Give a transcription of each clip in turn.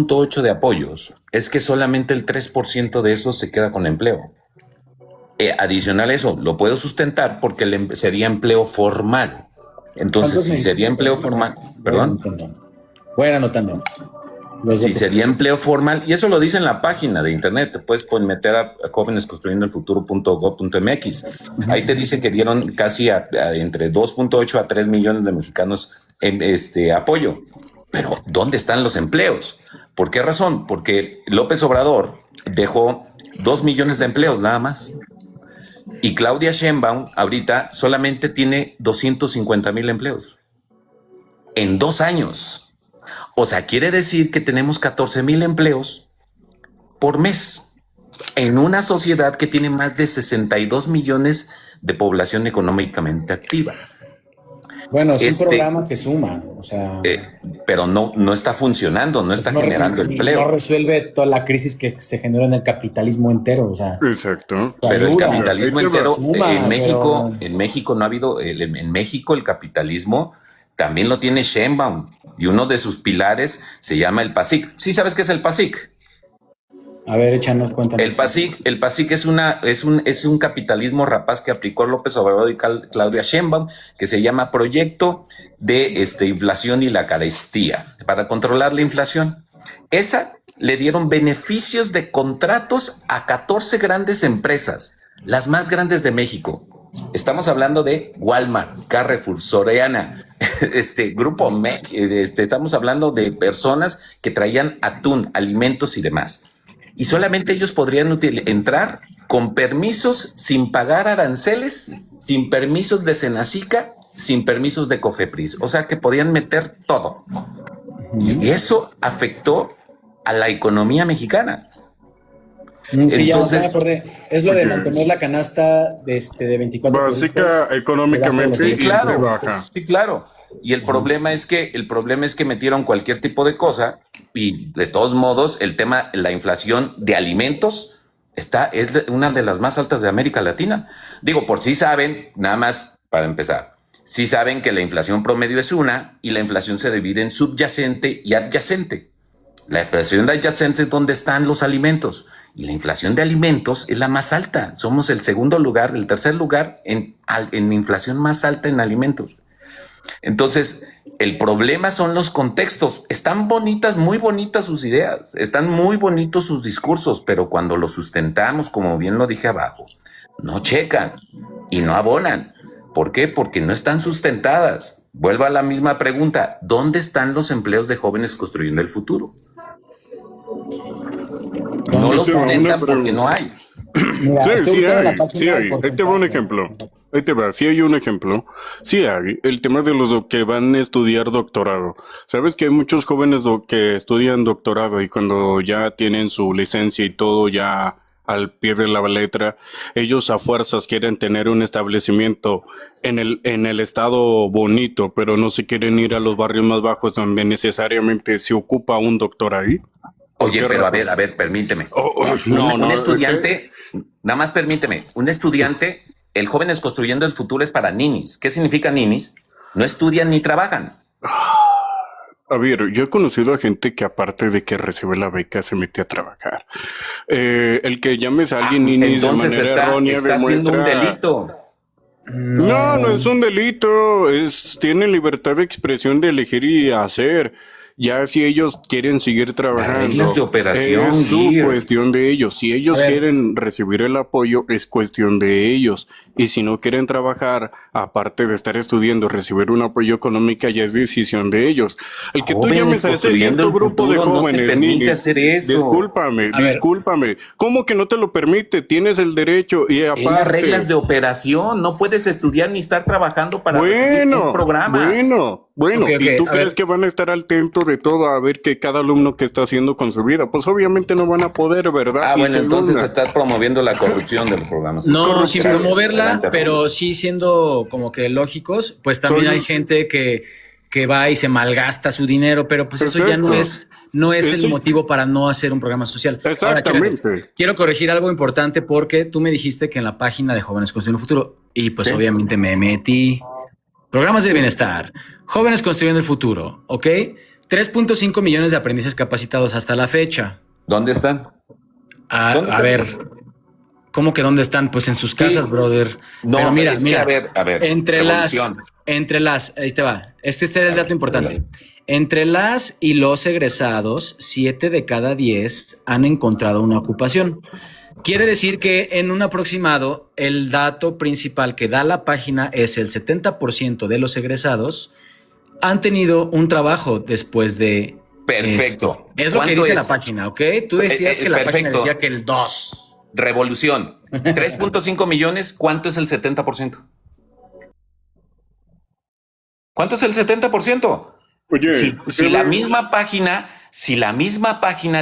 2.8 de apoyos, es que solamente el 3% de esos se queda con empleo. Adicional a eso, lo puedo sustentar porque sería empleo formal. Entonces, si sería empleo formal, perdón. Voy anotando. Si sería empleo formal, y eso lo dice en la página de internet, te puedes meter a jovenesconstruyendoelfuturo.gov.mx. Ahí te dice que dieron casi entre 2.8 a 3 millones de mexicanos en apoyo. Pero, ¿dónde están los empleos? ¿Por qué razón? Porque López Obrador dejó 2 millones de empleos nada más. Y Claudia Sheinbaum ahorita solamente tiene 250,000 empleos. En 2 años. O sea, quiere decir que tenemos 14,000 empleos por mes en una sociedad que tiene más de 62 millones de población económicamente activa. Bueno, es un programa que suma, o sea... pero no está funcionando, no está generando empleo. No resuelve toda la crisis que se generó en el capitalismo entero, o sea... Exacto. Pero el capitalismo entero, en México no ha habido... En México el capitalismo también lo tiene Sheinbaum. Y uno de sus pilares se llama el PASIC. ¿Sí sabes qué es el PASIC? A ver, échanos cuenta. El PASIC es un capitalismo rapaz que aplicó López Obrador y Claudia Sheinbaum, que se llama Proyecto de Inflación y la Carestía, para controlar la inflación. Esa le dieron beneficios de contratos a 14 grandes empresas, las más grandes de México. Estamos hablando de Walmart, Carrefour, Soriana, Grupo MEC. Estamos hablando de personas que traían atún, alimentos y demás. Y solamente ellos podrían entrar con permisos sin pagar aranceles, sin permisos de Senacica, sin permisos de Cofepris. O sea que podían meter todo. Y eso afectó a la economía mexicana. Sí, entonces, ya me es lo de mantener la canasta de 24 básica económicamente sí, claro, baja. Sí, claro. Y el problema es que metieron cualquier tipo de cosa y de todos modos la inflación de alimentos es una de las más altas de América Latina. Digo, por si saben, nada más para empezar, sí saben que la inflación promedio es una y la inflación se divide en subyacente y adyacente. La inflación adyacente es donde están los alimentos. Y la inflación de alimentos es la más alta. Somos el tercer lugar en inflación más alta en alimentos. Entonces, el problema son los contextos. Están bonitas, muy bonitas sus ideas, están muy bonitos sus discursos, pero cuando los sustentamos, como bien lo dije abajo, no checan y no abonan. ¿Por qué? Porque no están sustentadas. Vuelvo a la misma pregunta. ¿Dónde están los empleos de jóvenes construyendo el futuro? No lo sustentan porque no hay. Mira, sí hay. Ahí te va un ejemplo. Sí hay un ejemplo. Sí hay. El tema de los que van a estudiar doctorado. Sabes que hay muchos jóvenes que estudian doctorado y cuando ya tienen su licencia y todo ya al pie de la letra, ellos a fuerzas quieren tener un establecimiento en el estado bonito, pero no se quieren ir a los barrios más bajos donde necesariamente se ocupa un doctor ahí. Oye, pero a ver, permíteme. Un estudiante, nada más permíteme, un estudiante, el Jóvenes Construyendo el Futuro es para ninis. ¿Qué significa ninis? No estudian ni trabajan. A ver, yo he conocido a gente que aparte de que recibe la beca se mete a trabajar. El que llames a alguien ninis de manera errónea está haciendo un delito. No es un delito. Tienen libertad de expresión de elegir y hacer. Ya si ellos quieren seguir trabajando, de operación, es su cuestión de ellos. Si ellos quieren recibir el apoyo, es cuestión de ellos. Y si no quieren trabajar, aparte de estar estudiando, recibir un apoyo económico, ya es decisión de ellos. El que tú llames a ese cierto grupo de jóvenes, niños, discúlpame. ¿Cómo que no te lo permite? Tienes el derecho y aparte... En las reglas de operación, no puedes estudiar ni estar trabajando para recibir un programa. Bueno, ¿y tú crees que van a estar atentos de todo a ver que cada alumno que está haciendo con su vida? Pues obviamente no van a poder, ¿verdad? Bueno, entonces estás promoviendo la corrupción de los programas. No, sin promoverla, pero sí siendo como que lógicos, pues también hay gente que va y se malgasta su dinero, pero pues eso ya no es el motivo para no hacer un programa social. Exactamente. Ahora, quiero corregir algo importante porque tú me dijiste que en la página de Jóvenes Construyendo el Futuro, y pues obviamente me metí. Programas de bienestar, Jóvenes Construyendo el Futuro, ¿ok? 3.5 millones de aprendices capacitados hasta la fecha. ¿Dónde están? A ver, ¿cómo que dónde están? Pues en sus casas, brother. No, pero mira, a ver, entre las, ahí te va. Este es el dato importante. Entre las y los egresados, 7 de cada 10 han encontrado una ocupación. Quiere decir que en un aproximado, el dato principal que da la página es el 70% de los egresados han tenido un trabajo después de... Perfecto. Es lo que dice la página, ¿ok? Tú decías que la página decía que el 2. Revolución. 3.5 millones, ¿cuánto es el 70%? ¿Cuánto es el 70%? Oye, si la misma página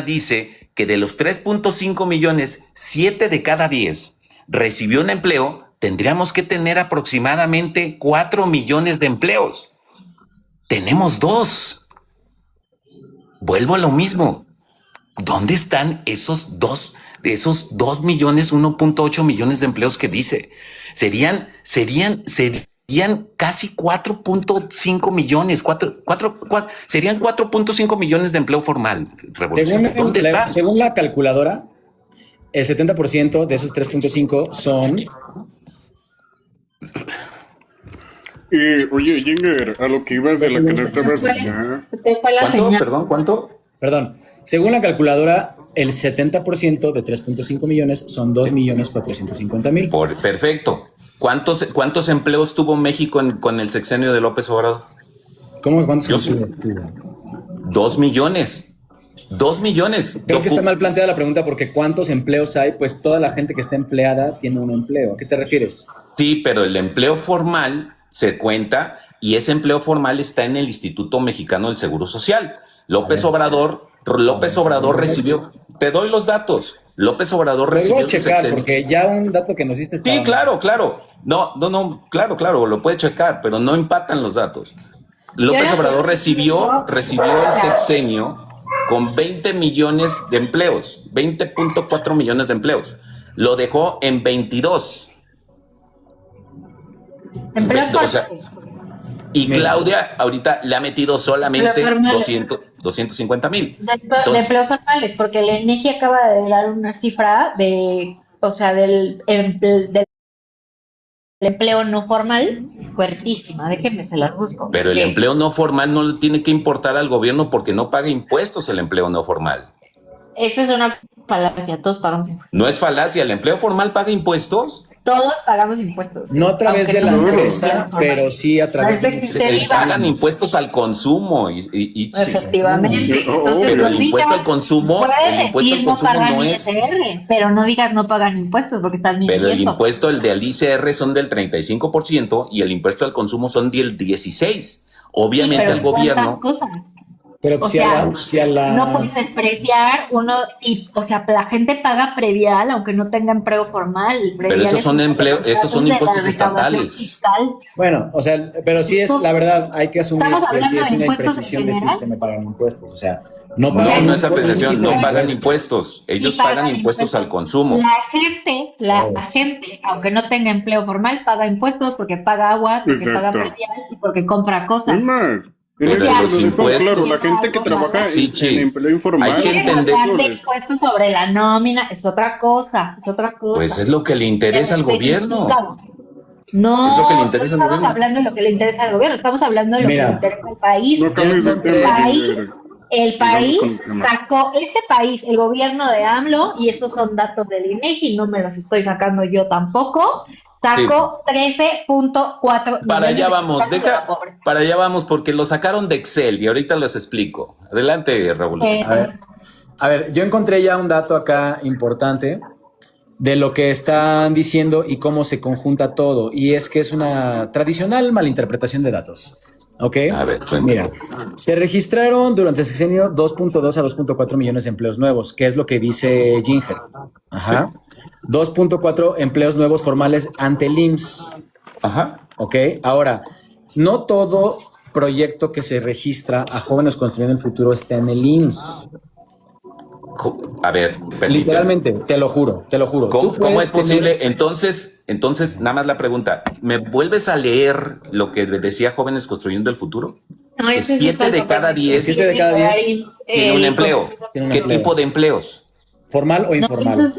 dice que de los 3.5 millones, 7 de cada 10 recibió un empleo, tendríamos que tener aproximadamente 4 millones de empleos. Tenemos 2. Vuelvo a lo mismo. ¿Dónde están esos 2 millones, 1.8 millones de empleos que dice? Serían casi 4.5 millones, serían 4.5 millones de empleo formal. ¿Dónde está? Según la calculadora, el 70% de esos 3.5 son... Oye, Jinger, a lo que ibas de la que no estabas allá. ¿Cuánto? Perdón, ¿cuánto? Perdón. Según la calculadora, el 70% de 3.5 millones son 2.450.000. Perfecto. ¿Cuántos empleos tuvo México con el sexenio de López Obrador? ¿Cómo que cuántos empleos tuvo? 2 millones. 2 millones. Creo que está mal planteada la pregunta porque ¿cuántos empleos hay? Pues toda la gente que está empleada tiene un empleo. ¿A qué te refieres? Sí, pero el empleo formal se cuenta y ese empleo formal está en el Instituto Mexicano del Seguro Social. López Obrador recibió... Te doy los datos. López Obrador recibió... Voy a checar porque ya un dato que nos diste... Sí, claro. No, claro, lo puedes checar, pero no empatan los datos. López Obrador recibió el sexenio con 20 millones de empleos, 20.4 millones de empleos. Lo dejó en 22. Empleos y Claudia ahorita le ha metido solamente 250,000. De empleos formales, porque el INEGI acaba de dar una cifra del empleo no formal fuertísima. Déjenme, se las busco. Pero el empleo no formal no le tiene que importar al gobierno porque no paga impuestos el empleo no formal. Eso es una falacia, todos pagamos impuestos. No es falacia, ¿el empleo formal paga impuesos? Todos pagamos impuestos. No a través de la empresa, pero sí a través de... Pagan impuestos al consumo. Efectivamente. Entonces, pero el impuesto al consumo, no es... ISR, pero no digas no pagan impuestos porque estás mintiendo. Pero el impuesto, el del ISR son del 35% y el impuesto al consumo son del 16%. Obviamente sí, al gobierno... Pero no puedes despreciar la gente paga predial aunque no tenga empleo formal. Pero esos son impuestos estatales. Fiscal. Bueno, pero sí es la verdad, hay que asumir que sí es una imprecisión decir que me pagan impuestos. No es apreciación, no pagan impuestos. Ellos pagan impuestos al consumo. La gente, aunque no tenga empleo formal, paga impuestos porque paga agua, porque paga predial y porque compra cosas. Pero los impuestos, claro, la gente que trabaja en empleo informal, hay que entender de impuestos sobre la nómina es otra cosa, Pues es lo que le interesa al gobierno. No, es lo que le interesa no estamos hablando de lo que le interesa al gobierno, estamos hablando de lo que le interesa al país. El país, el gobierno de AMLO, y esos son datos del INEGI, no me los estoy sacando yo tampoco, sacó 13.4 Para allá vamos, para allá vamos, porque lo sacaron de Excel y ahorita les explico. Adelante, Revolución. A ver, yo encontré ya un dato acá importante de lo que están diciendo y cómo se conjunta todo, y es que es una tradicional malinterpretación de datos. ¿Ok? A ver, mira, se registraron durante el sexenio 2.2 a 2.4 millones de empleos nuevos, que es lo que dice Ginger. Ajá. 2.4 empleos nuevos formales ante el IMSS. Ajá. ¿Ok? Ahora, no todo proyecto que se registra a Jóvenes Construyendo el Futuro está en el IMSS. A ver, literalmente, te lo juro. ¿Cómo es posible? Entonces, nada más la pregunta, ¿me vuelves a leer lo que decía Jóvenes Construyendo el Futuro? que 7 de cada 10 tiene un empleo. ¿Qué tipo de empleos? ¿Formal o informal?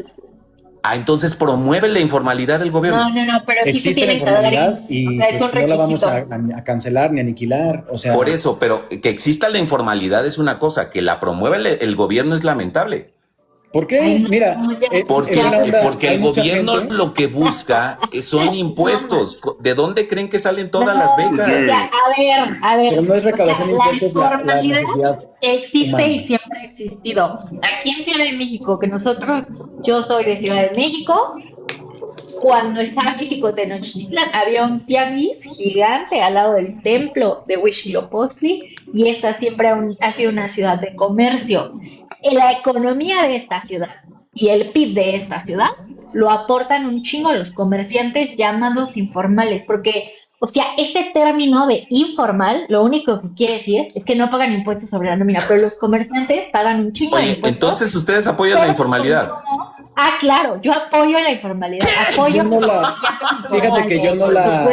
Entonces promueve la informalidad del gobierno. No, pero sí existe se la tiene que dar informalidad y pues, no la vamos a cancelar ni aniquilar. O sea, por eso, pero que exista la informalidad es una cosa, que la promueva el gobierno es lamentable. ¿Por qué? Mira, porque el gobierno lo que busca son impuestos. ¿De dónde creen que salen todas las becas? A ver. Pero no es recaudación de impuestos la necesidad. Existe humana. y siempre ha existido. Aquí en Ciudad de México, yo soy de Ciudad de México, cuando estaba México Tenochtitlan, había un tianguis gigante al lado del templo de Huitzilopochtli y esta siempre ha sido una ciudad de comercio. La economía de esta ciudad y el PIB de esta ciudad lo aportan un chingo los comerciantes llamados informales, porque, o sea, este término de informal, lo único que quiere decir es que no pagan impuestos sobre la nómina, pero los comerciantes pagan un chingo de impuestos. Entonces ustedes apoyan la informalidad. Claro, yo apoyo la informalidad, fíjate que yo no la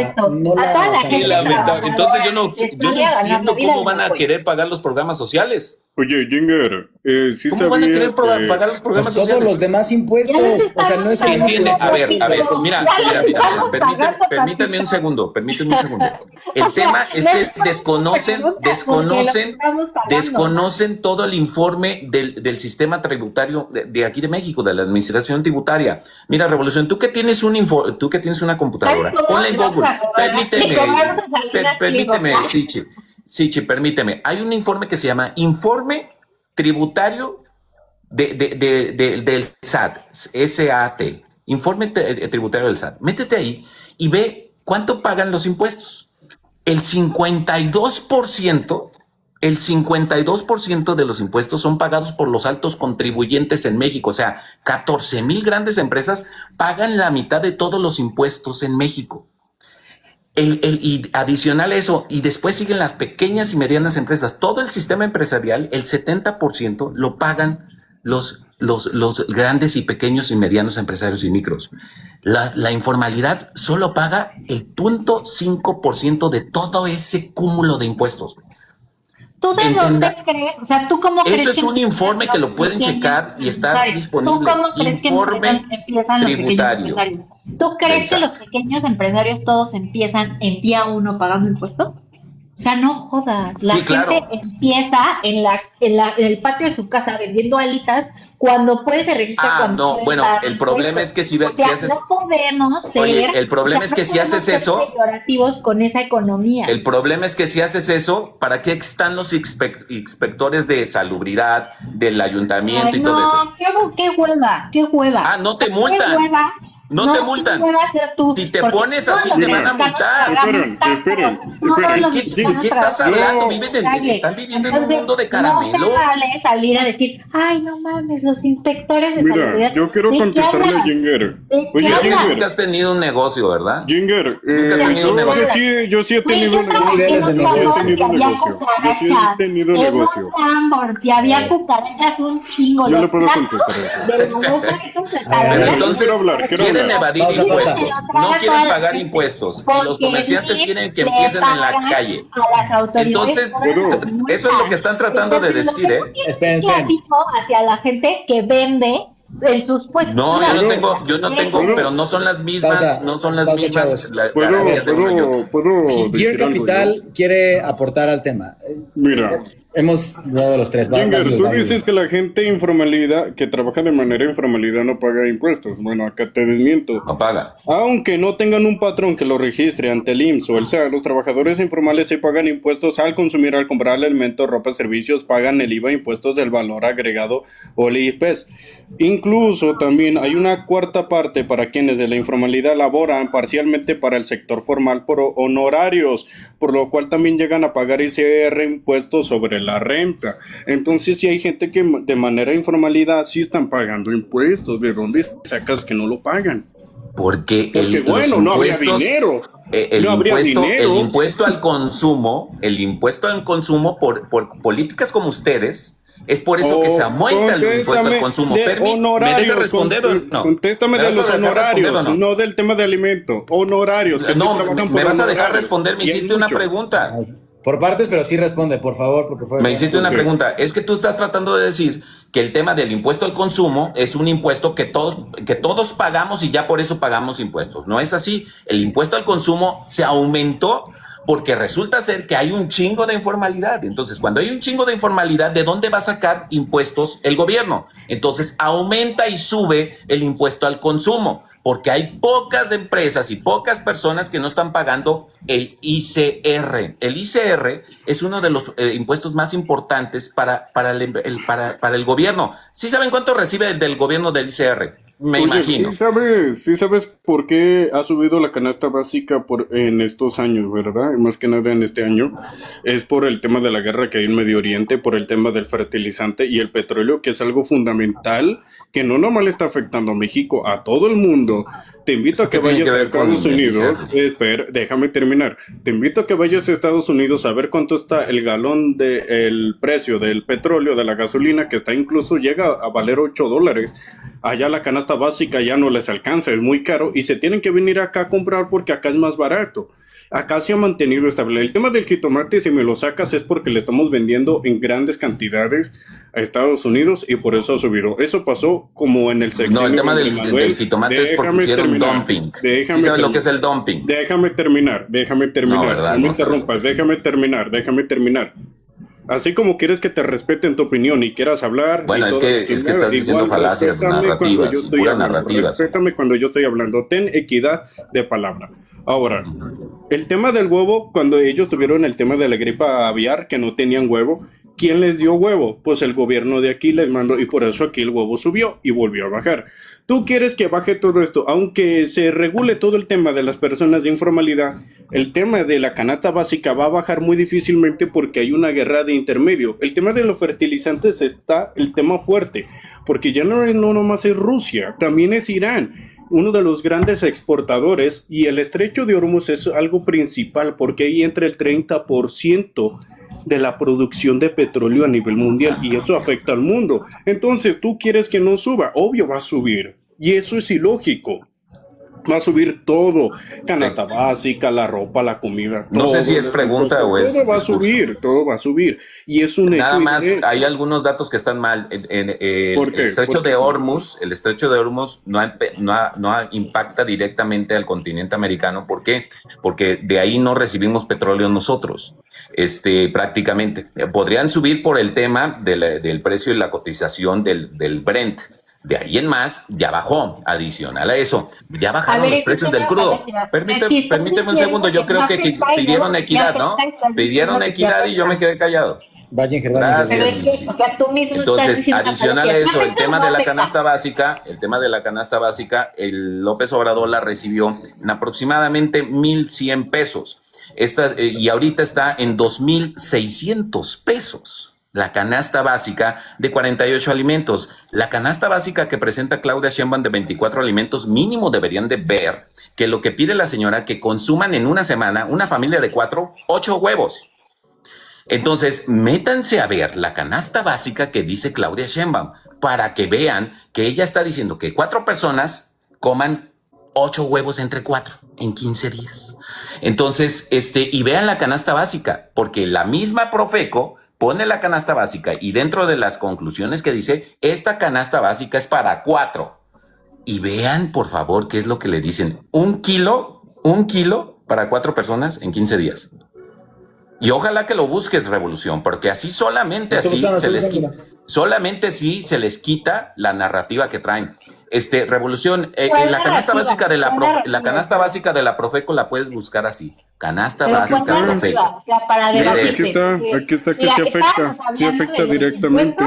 entonces yo no entiendo cómo van a querer pagar los programas sociales. Oye, Jinger, ¿sí ¿Cómo van a querer pagar los programas sociales? Todos los demás impuestos, o sea, no es el único. A ver, mira, permíteme un segundo. El tema es que desconocen todo el informe del sistema tributario de aquí de México, de la administración tributaria. Mira, Revolución, tú que tienes una computadora, ponle en Google, permíteme, Sichi, permíteme. Hay un informe que se llama Informe Tributario del SAT, SAT, Informe Tributario del SAT. Métete ahí y ve cuánto pagan los impuestos. El 52% de los impuestos son pagados por los altos contribuyentes en México. O sea, 14,000 grandes empresas pagan la mitad de todos los impuestos en México. Y adicional a eso, y después siguen las pequeñas y medianas empresas. Todo el sistema empresarial, el 70% lo pagan los grandes y pequeños y medianos empresarios y micros. La informalidad solo paga el 0.5% de todo ese cúmulo de impuestos. ¿Tú de dónde crees? O sea, ¿tú cómo crees? Eso es un informe que lo pueden checar y está disponible. ¿Tú cómo crees informe que empiezan los tributario. pequeños empresarios? ¿Tú crees que los pequeños empresarios todos empiezan en día 1 pagando impuestos? O sea, no jodas. La gente empieza en el patio de su casa vendiendo alitas cuando puede se registra. El problema es que si haces. No podemos ser. Oye, el problema es que si haces eso. Peyorativos con esa economía. El problema es que si haces eso, ¿para qué están los inspectores de salubridad del ayuntamiento y todo eso? Qué hueva. No te multan. No te multan. Si te pones así, te van a multar. Esperen. ¿De qué estás hablando? Están viviendo en un mundo de caramelo. No te vale salir a decir, ay, no mames, los inspectores de salubridad. Mira, yo quiero contestarle a Jinger. Oye, Jinger, nunca has tenido un negocio, ¿verdad? Jinger, nunca has tenido un negocio. Yo sí he tenido un negocio. Si había cucarachas, un chingo. Yo le puedo contestar eso. Pero entonces, quieren evadir impuestos, no quieren pagar impuestos, y los comerciantes quieren que empiecen en la calle. Entonces, eso es lo que están tratando de decir, ¿eh? Esperen. Hacia la gente que vende en sus puestos. No, yo no tengo, pero no son las mismas, Gear Capital quiere aportar al tema. Mira. Hemos dado los tres. Jinger, tú dices que la gente que trabaja de manera informalidad no paga impuestos. Bueno, acá te desmiento. No paga. Aunque no tengan un patrón que lo registre ante el IMSS o el SEA, los trabajadores informales sí pagan impuestos al consumir, al comprar alimentos, ropa, servicios, pagan el IVA, impuestos del valor agregado o el IPES. Incluso también hay una cuarta parte para quienes de la informalidad laboran parcialmente para el sector formal por honorarios, por lo cual también llegan a pagar ICR, impuestos sobre la renta. Entonces, si hay gente que de manera informalidad sí están pagando impuestos, ¿de dónde sacas que no lo pagan? Porque no habría dinero. El impuesto al consumo, por políticas como ustedes, es por eso que se aumenta el impuesto al consumo. ¿Me dejas responder o no? Contéstame de los honorarios, no del tema de alimento. Honorarios. Me vas a dejar responder, me hiciste una pregunta. Por partes, pero sí responde, por favor, porque fue... Me hiciste una pregunta. Es que tú estás tratando de decir que el tema del impuesto al consumo es un impuesto que todos pagamos y ya por eso pagamos impuestos. No es así. El impuesto al consumo se aumentó porque resulta ser que hay un chingo de informalidad. Entonces, cuando hay un chingo de informalidad, ¿de dónde va a sacar impuestos el gobierno? Entonces, aumenta y sube el impuesto al consumo, porque hay pocas empresas y pocas personas que no están pagando el ICR. El ICR es uno de los impuestos más importantes para el gobierno. ¿Sí saben cuánto recibe el del gobierno del ICR? Me imagino. Sí sabes por qué ha subido la canasta básica en estos años, ¿verdad? Más que nada en este año. Es por el tema de la guerra que hay en Medio Oriente, por el tema del fertilizante y el petróleo, que es algo fundamental, que no nomás le está afectando a México, a todo el mundo. Te invito a que vayas a Estados Unidos. Déjame terminar. Te invito a que vayas a Estados Unidos a ver cuánto está el galón el precio del petróleo, de la gasolina, que está incluso llega a valer $8. Allá la canasta básica ya no les alcanza, es muy caro y se tienen que venir acá a comprar porque acá es más barato. Acá se ha mantenido estable. El tema del jitomate, si me lo sacas, es porque le estamos vendiendo en grandes cantidades a Estados Unidos y por eso ha subido. Eso pasó como en el sexenio. No, el tema del jitomate es porque hicieron dumping. ¿Sí sabes lo que es el dumping? Déjame terminar. No, ¿verdad? No me interrumpas, déjame terminar. Así como quieres que te respeten tu opinión y quieras hablar... Bueno, es que estás diciendo falacias narrativas, puras narrativas. Respétame cuando yo estoy hablando. Ten equidad de palabra. Ahora, el tema del huevo, cuando ellos tuvieron el tema de la gripa aviar, que no tenían huevo, ¿quién les dio huevo? Pues el gobierno de aquí les mandó y por eso aquí el huevo subió y volvió a bajar. Tú quieres que baje todo esto, aunque se regule todo el tema de las personas de informalidad, el tema de la canasta básica va a bajar muy difícilmente porque hay una guerra de intermedio. El tema de los fertilizantes está el tema fuerte, porque ya no nomás es Rusia, también es Irán, uno de los grandes exportadores, y el estrecho de Hormuz es algo principal porque ahí entra el 30% de la producción de petróleo a nivel mundial y eso afecta al mundo. Entonces, ¿tú quieres que no suba? Obvio va a subir y eso es ilógico. Va a subir todo, canasta básica, la ropa, la comida. No sé si es pregunta o es... Todo va a subir. Y es un Nada más, hay algunos datos que están mal. El estrecho de Hormuz, no impacta directamente al continente americano. ¿Por qué? Porque de ahí no recibimos petróleo nosotros, prácticamente. Podrían subir por el tema del precio y la cotización del Brent. De ahí en más, ya bajó. Adicional a eso, ya bajaron los precios del crudo. Permíteme un segundo, yo creo que pidieron equidad, ¿no? Pidieron equidad y yo me quedé callado. Gracias. Entonces, adicional a eso, el tema de la canasta básica, el López Obrador la recibió en aproximadamente 1,100 pesos. Y ahorita está en 2,600 pesos. La canasta básica de 48 alimentos. La canasta básica que presenta Claudia Sheinbaum de 24 alimentos, mínimo deberían de ver que lo que pide la señora que consuman en una semana, una familia de 8 huevos. Entonces, métanse a ver la canasta básica que dice Claudia Sheinbaum para que vean que ella está diciendo que 4 personas coman 8 huevos entre 4 en 15 días. Entonces, y vean la canasta básica, porque la misma Profeco pone la canasta básica y dentro de las conclusiones que dice, esta canasta básica es para 4. Y vean, por favor, qué es lo que le dicen. Un kilo para 4 personas en 15 días. Y ojalá que lo busques, Revolución, porque así solamente así se les quita la narrativa que traen. Revolución, la canasta básica de la Profeco la puedes buscar así. Canasta básica Profeco. Aquí está que sí afecta directamente.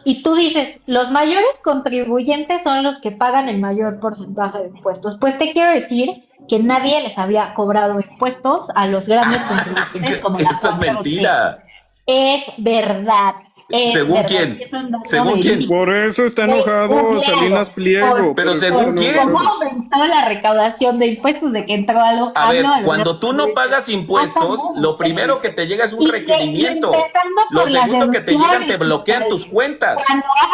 Y tú dices, los mayores contribuyentes son los que pagan el mayor porcentaje de impuestos. Pues te quiero decir que nadie les había cobrado impuestos a los grandes contribuyentes como la Eso es mentira. Es verdad. ¿Según quién? ¿Según quién? Por eso está enojado Salinas Pliego. Pero ¿según quién? ¿Cómo aumentó la recaudación de impuestos de que entró algo? A ver, cuando tú no pagas impuestos, lo primero que te llega es un requerimiento. Lo segundo que te llegan, te bloquean tus cuentas.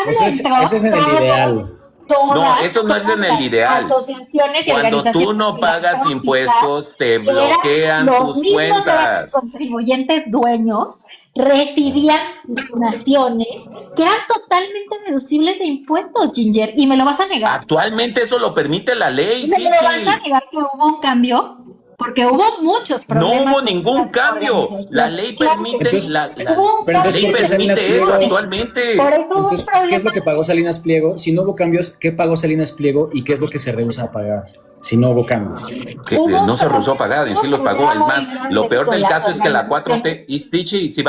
Eso es en el ideal. No, eso no es en el ideal. Asociaciones y Cuando tú no pagas impuestos, te bloquean tus cuentas. Los contribuyentes dueños recibían donaciones que eran totalmente deducibles de impuestos, Ginger, y me lo vas a negar. Actualmente eso lo permite la ley, ¿Me lo vas a negar que hubo un cambio? Porque hubo muchos problemas. No hubo ningún cambio. La ley permite, entonces, la ley permite eso actualmente. Por eso entonces, ¿qué es lo que pagó Salinas Pliego? Si no hubo cambios, ¿qué pagó Salinas Pliego y qué es lo que se rehúsa a pagar? Si no hubo cambios. No se rehusó a pagar, en sí los pagó. Es más, lo peor del caso es que la 4T, y Stichi, si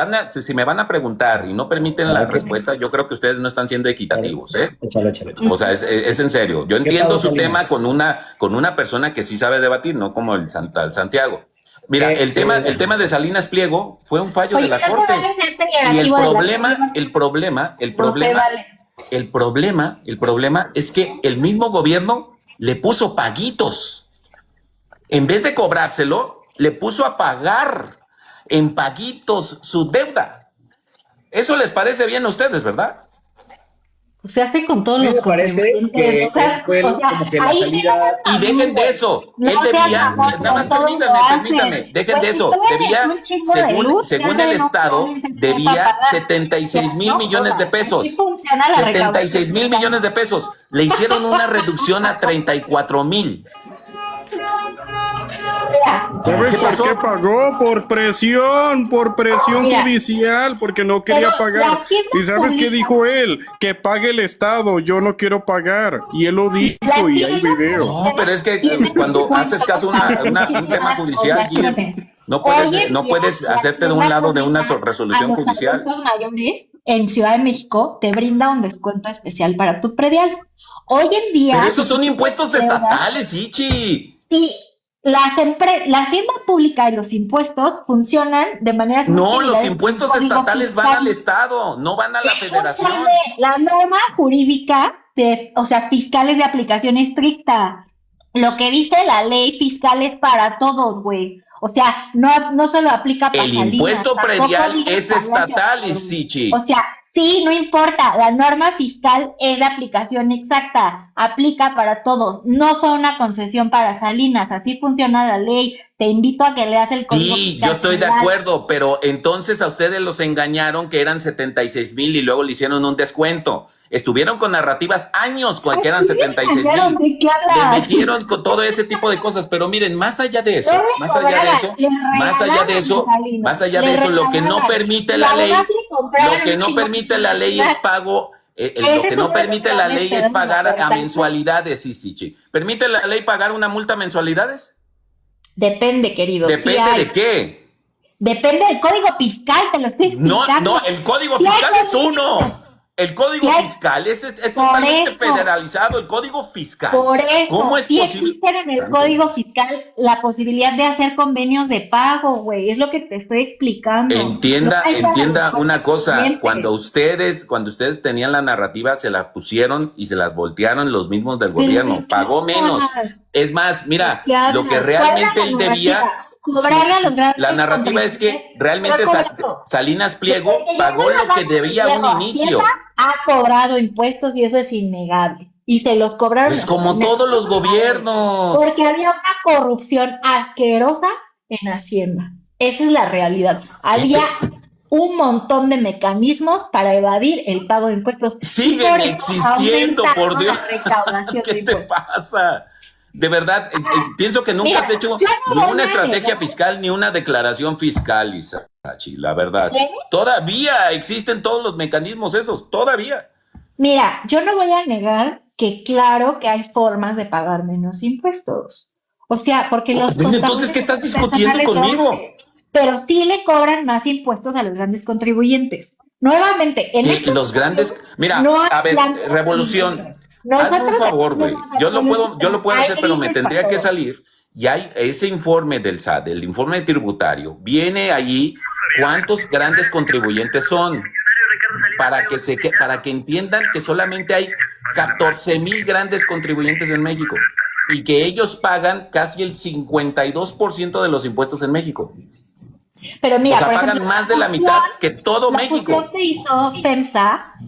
me van a preguntar y no permiten la respuesta, yo creo que ustedes no están siendo equitativos, ¿eh? Échale. O sea, es en serio. Yo entiendo su tema con una persona que sí sabe debatir, no como el Santiago. Mira, el tema de Salinas Pliego fue un fallo de la Corte. Y el problema es que el mismo gobierno le puso paguitos. En vez de cobrárselo, le puso a pagar en paguitos su deuda. Eso les parece bien a ustedes, ¿verdad? Se hace con todos los contribuyentes. La salida... Y dejen de eso. Él debía, nada más permítame, dejen de eso. Debía, según el Estado, debía 76,000 millones de pesos. 76,000 millones de pesos. Le hicieron una reducción a 34,000. ¿Sabes por qué pagó? Por presión judicial, porque no quería pagar. ¿Y sabes qué dijo él? Que pague el Estado, yo no quiero pagar. Y él lo dijo y hay video. No, pero es que cuando haces caso a un tema judicial, no puedes hacerte de un lado de una resolución judicial. Los mayores en Ciudad de México te brinda un descuento especial para tu predial. Hoy en día... Pero esos son impuestos estatales, Ichi. Sí. La hacienda pública y los impuestos funcionan de manera... No, los impuestos estatales van al Estado, no van a la federación. La norma jurídica, fiscal es de aplicación estricta. Lo que dice la ley fiscal es para todos, güey. O sea, no solo aplica para el impuesto predial es estatal, Isichi. O sea, sí, no importa. La norma fiscal es de aplicación exacta. Aplica para todos. No fue una concesión para Salinas. Así funciona la ley. Te invito a que leas el código. Sí, yo estoy de acuerdo, pero entonces a ustedes los engañaron que eran 76,000 y luego le hicieron un descuento. Estuvieron con narrativas años con que eran 76,000. Le metieron con todo ese tipo de cosas, pero miren, más allá de eso, lo que no permite la ley, es pago, lo que no permite la ley es pagar a mensualidades, sí. ¿Permite la ley pagar una multa a mensualidades? Depende, querido. ¿Depende de qué? Depende del código fiscal, te lo estoy explicando. No, el código fiscal es uno. El código fiscal es totalmente federalizado, el código fiscal. Por eso, ¿cómo es posible? Existe en el código fiscal la posibilidad de hacer convenios de pago, güey. Es lo que te estoy explicando. Entienda una cosa. Cuando ustedes tenían la narrativa, se la pusieron y se las voltearon los mismos del gobierno. Pagó menos. Es más, mira, lo que realmente él debía... la narrativa es que realmente Salinas Pliego pagó lo que debía a un inicio. Ha cobrado impuestos y eso es innegable. Y se los cobraron. Pues como todos los gobiernos. Porque había una corrupción asquerosa en Hacienda. Esa es la realidad. Había un montón de mecanismos para evadir el pago de impuestos. Siguen existiendo, por Dios. ¿Qué te pasa? De verdad, pienso que nunca has hecho ni una estrategia fiscal ni una declaración fiscal, Isachi, la verdad. Todavía existen todos los mecanismos esos, todavía. Mira, yo no voy a negar que claro que hay formas de pagar menos impuestos. O sea, porque los... Entonces, ¿qué estás discutiendo conmigo? Pero sí le cobran más impuestos a los grandes contribuyentes. Nuevamente, los grandes... Mira, a ver, Revolución... Hazme un favor, güey. Yo lo puedo hacer, pero me tendría que salir. Y hay ese informe del SAT, el informe tributario, viene allí cuántos grandes contribuyentes son, para que entiendan que solamente hay 14,000 grandes contribuyentes en México y que ellos pagan casi el 52% de los impuestos en México. Pero mira, o sea, por pagan ejemplo, más de la mitad que todo la México. fusión que hizo FEMSA, o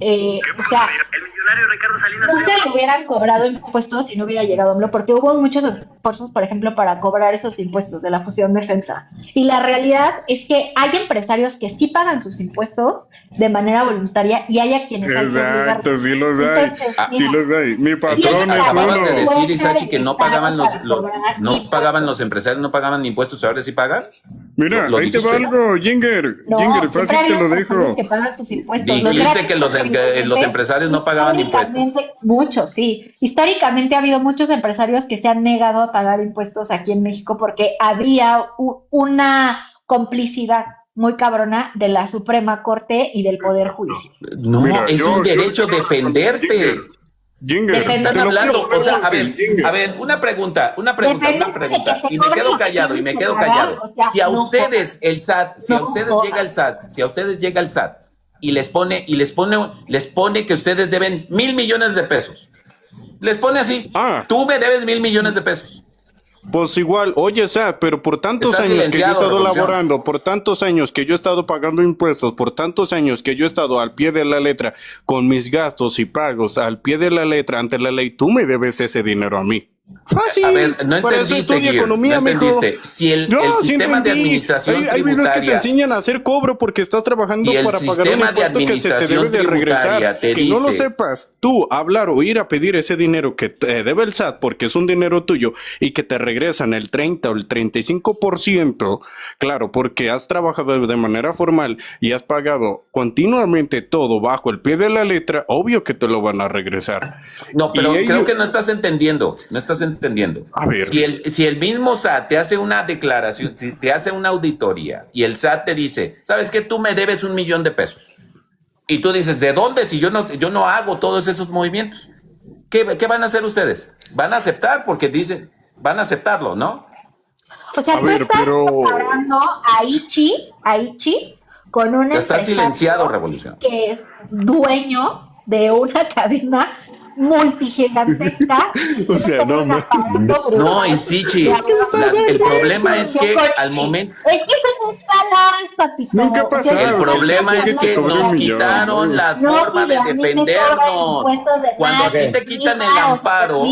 sea, El millonario Ricardo Salinas no se le hubieran cobrado impuestos si no hubiera llegado AMLO, porque hubo muchos esfuerzos, por ejemplo, para cobrar esos impuestos de la fusión de FEMSA. Y la realidad es que hay empresarios que sí pagan sus impuestos de manera voluntaria y hay a quienes hay que obligarlos. Exacto, sí los hay. Entonces, Sí mira, los hay. Mi y patrón eso es Acababas de uno. decir, Isachi, que no pagaban para cobrar no impuestos. pagaban los empresarios, no pagaban ni impuestos, ahora sí pagan. Mira, Lo ahí te va dijiste. algo, Jinger. No, Jinger, siempre fácil ha te habido lo personas dejo. que pagan sus impuestos. Dijiste que los empresarios no pagaban impuestos. Muchos, sí. Históricamente ha habido muchos empresarios que se han negado a pagar impuestos aquí en México porque había una complicidad muy cabrona de la Suprema Corte y del Poder Judicial. No, Mira, es un derecho defenderte. Jinger, Depende. Están te lo hablando, quiero o sea, decir, Jinger. a ver, una pregunta, Depende de que te y me quedo cobren, callado, que y me tienes quedo que pagar, callado. o sea, Si a no ustedes, el SAT, si a No ustedes jodas. llega el SAT, si a ustedes llega el SAT y les pone que ustedes deben 1,000 millones de pesos. Les pone así, tú me debes 1,000 millones de pesos. Pues igual, oye, Sad, pero por tantos Está años que yo he silenciado, estado Revolución. laborando, por tantos años que yo he estado pagando impuestos, por tantos años que yo he estado al pie de la letra con mis gastos y pagos al pie de la letra ante la ley, tú me debes ese dinero a mí. Fácil. A ver, no Para eso entendiste, estudia Gir, economía, no mijo. entendiste. Si el Sí sistema de entendí. administración Hay videos que te tributaria enseñan a hacer cobro porque estás trabajando y el para pagar un sistema de impuesto que se te debe administración de regresar. tributaria te Que no lo dice- sepas, tú hablar o ir a pedir ese dinero que te debe el SAT porque es un dinero tuyo y que te regresan el 30 o el 35%, claro, porque has trabajado de manera formal y has pagado continuamente todo bajo el pie de la letra, obvio que te lo van a regresar. No, pero Y creo ellos- que no estás entendiendo. A ver. Si el mismo SAT te hace una declaración, si te hace una auditoría y el SAT te dice, ¿sabes qué? Tú me debes 1,000,000 de pesos. Y tú dices, ¿de dónde? Si yo no hago todos esos movimientos. ¿Qué van a hacer ustedes? Van a aceptar porque dicen, van a aceptarlo, ¿no? O sea, A tú ver, estás pero- comparando a Aichi con un Ya está empresario silenciado, Revolución. que es dueño de una cadena multigigantesca. O sea, no, no. No, y Sichi, el problema es que al momento... Es que eso no es falar, papito. Nunca ha pasado. El problema es que Cobre nos un millón, quitaron ¿no? la No, forma de mira, a mí me defendernos. cobran impuestos de Cuando a ti nadie. te quitan el Mira, amparo,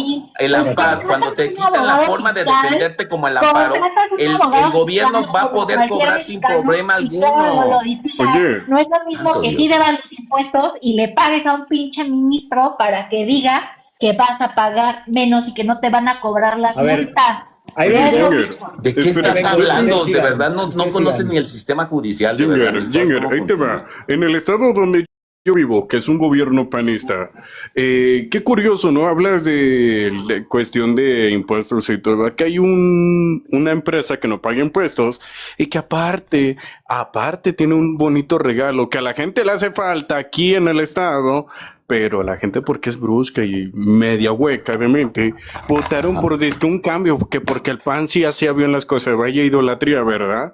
cuando te quitan la forma de defenderte como el amparo, el gobierno va a poder cobrar sin problema alguno. Oye. No es lo mismo Santo que Dios. sí deban los impuestos y le pagues a un pinche ministro para que diga que vas a pagar menos y que no te van a cobrar las A ver, multas. ahí No es vengo. lo Jinger, mismo. ¿De qué Espera, estás vengo, hablando? ustedes De sigan, verdad, no ustedes conocen sigan. ni el sistema judicial. De verdad, Jinger, ni sabes Jinger, cómo ahí te va. funciona. En el estado donde yo vivo, que es un gobierno panista, qué curioso, ¿no? Hablas de cuestión de impuestos y todo. Aquí hay una empresa que no paga impuestos y que aparte tiene un bonito regalo que a la gente le hace falta aquí en el estado. Pero la gente, porque es brusca y media hueca de mente, votaron por disque un cambio, que porque el PAN sí hacía bien las cosas, vaya idolatría, ¿verdad?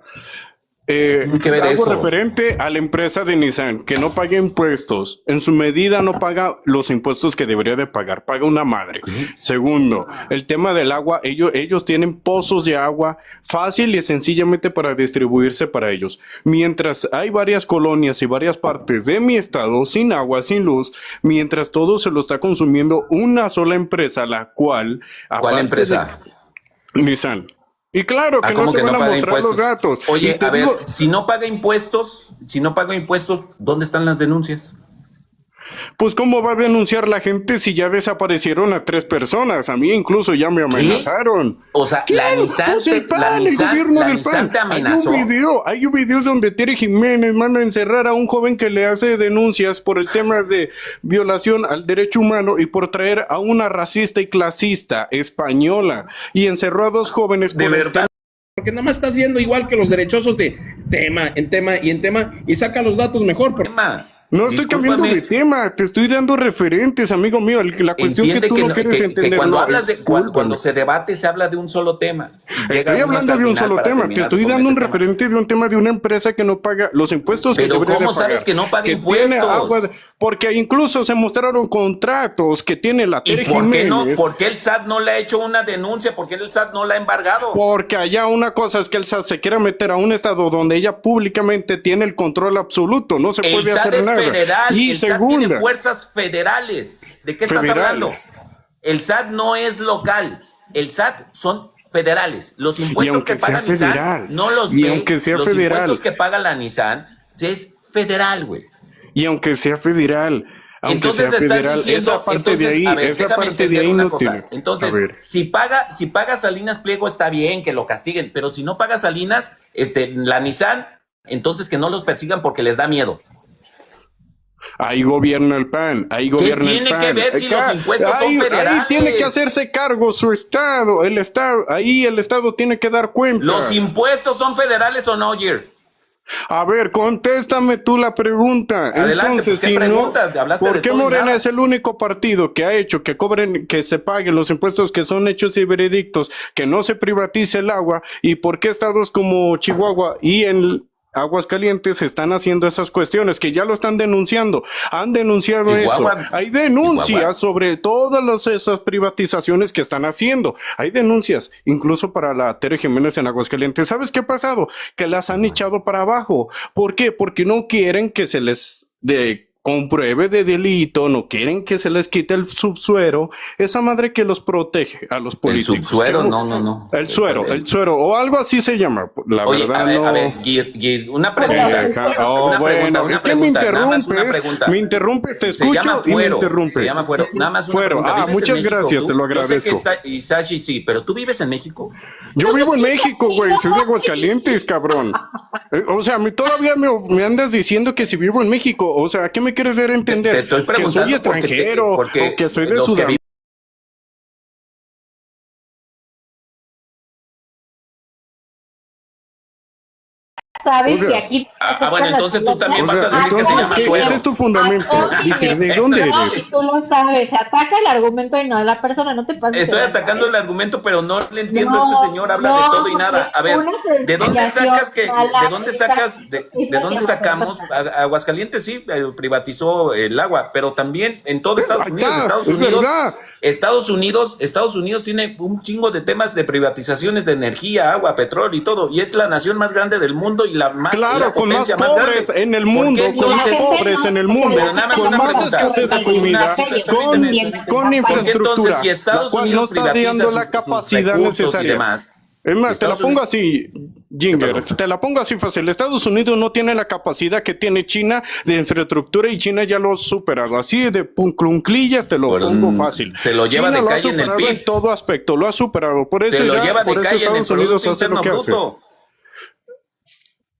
Tiene que ver Algo eso. referente a la empresa de Nissan, que no paga impuestos. En su medida no paga los impuestos que debería de pagar, paga una madre. Segundo, el tema del agua, ellos tienen pozos de agua fácil y sencillamente para distribuirse para ellos. Mientras hay varias colonias y varias partes de mi estado sin agua, sin luz, mientras todo se lo está consumiendo una sola empresa, la cual... ¿Cuál aparte empresa? de Nissan. Y claro que no ¿Cómo te que van no a paga mostrar impuestos? los datos. Y Oye, te a ver, digo- si no paga impuestos, ¿dónde están las denuncias? Pues cómo va a denunciar la gente si ya desaparecieron a 3 personas. A mí incluso ya me amenazaron. O sea, ¿Quién? la Nissan, Pues el PAN, el gobierno del PAN. te amenazó. Hay un video donde Tere Jiménez manda a encerrar a un joven que le hace denuncias por el tema de violación al derecho humano y por traer a una racista y clasista española. Y encerró a 2 jóvenes De por el verdad. Porque nada más está haciendo igual que los derechosos de tema y saca los datos mejor. Tema. No estoy cambiando de tema, te estoy dando referentes, amigo mío. La cuestión Entiende que tú no quieres entender. que cuando no, hablas cuando se debate, se habla de un solo tema. Estoy hablando de un solo tema. Te estoy dando un referente de un tema de una empresa que no paga los impuestos que debería de pagar. ¿Cómo sabes que no paga impuestos? Porque incluso se mostraron contratos que tiene la Tere Jiménez. ¿Por qué el SAT no le ha hecho una denuncia? ¿Por qué el SAT no la ha embargado? Porque allá una cosa es que el SAT se quiera meter a un estado donde ella públicamente tiene el control absoluto. No se puede hacer nada. Federal, y el SAT tiene fuerzas federales. ¿De qué estás hablando? El SAT no es local. El SAT son federales. Los impuestos que paga Nissan no los ve. Aunque sea los federal. impuestos que paga la Nissan es federal, güey. Y aunque sea federal, entonces federal, diciendo, esa parte de ahí no tiene. Entonces, si paga Salinas Pliego está bien que lo castiguen, pero si no paga Salinas, la Nissan, entonces que no los persigan porque les da miedo. Ahí gobierna el PAN, ahí gobierna el PAN. ¿Qué tiene que ver si los impuestos son federales? Ahí tiene que hacerse cargo su estado, ahí el estado tiene que dar cuenta. ¿Los impuestos son federales o no, Jer? A ver, contéstame tú la pregunta. Adelante, entonces, ¿qué pregunta? ¿por qué Morena es el único partido que ha hecho que se paguen los impuestos que son hechos y veredictos, que no se privatice el agua? ¿Y por qué estados como Chihuahua y en Aguascalientes están haciendo esas cuestiones que ya lo están denunciando? Han denunciado eso. Hay denuncias sobre todas esas privatizaciones que están haciendo. Hay denuncias, incluso para la Tere Jiménez en Aguascalientes. ¿Sabes qué ha pasado? Que las han echado para abajo. ¿Por qué? Porque no quieren que se les compruebe de delito, no quieren que se les quite el subsuero, esa madre que los protege a los políticos. El subsuero, no. El suero, o algo así se llama. La verdad, a ver, Gir, una pregunta. Es que me interrumpes, te escucho y me interrumpes. Se llama fuero. Nada más fuero. Muchas gracias, te lo agradezco. Yo sé que Isashi sí, pero ¿tú vives en México? Yo vivo en México, güey, soy de Aguascalientes, cabrón. O sea, todavía me andas diciendo que si vivo en México, o sea, ¿qué me quieres dar a entender? Te estoy preguntando que soy extranjero o que soy de Sudamérica. Sabes que aquí. Bueno, entonces tú también vas a decir que se llama suero. Ese es tu fundamento. Dice, ¿de dónde eres? Tú lo sabes, ataca el argumento y no a la persona, no te pases. Estoy atacando el argumento, pero no le entiendo a este señor, habla de todo y nada. A ver, ¿de dónde sacamos? Aguascalientes sí privatizó el agua, pero también en todo Estados Unidos, Estados Unidos tiene un chingo de temas de privatizaciones de energía, agua, petróleo y todo, y es la nación más grande del mundo y la más con más pobres en el mundo, con más pobres en el mundo, con más escasez de comida, con infraestructura, si Estados Unidos no está dando la capacidad necesaria. Es más, te la pongo así, Ginger, te la pongo así fácil. Estados Unidos no tiene la capacidad que tiene China de infraestructura y China ya lo ha superado. Así de clunclillas te lo pongo fácil. Se lo lleva China de calle en el PIB. En todo aspecto, lo ha superado. Por eso, Estados Unidos hace lo que hace.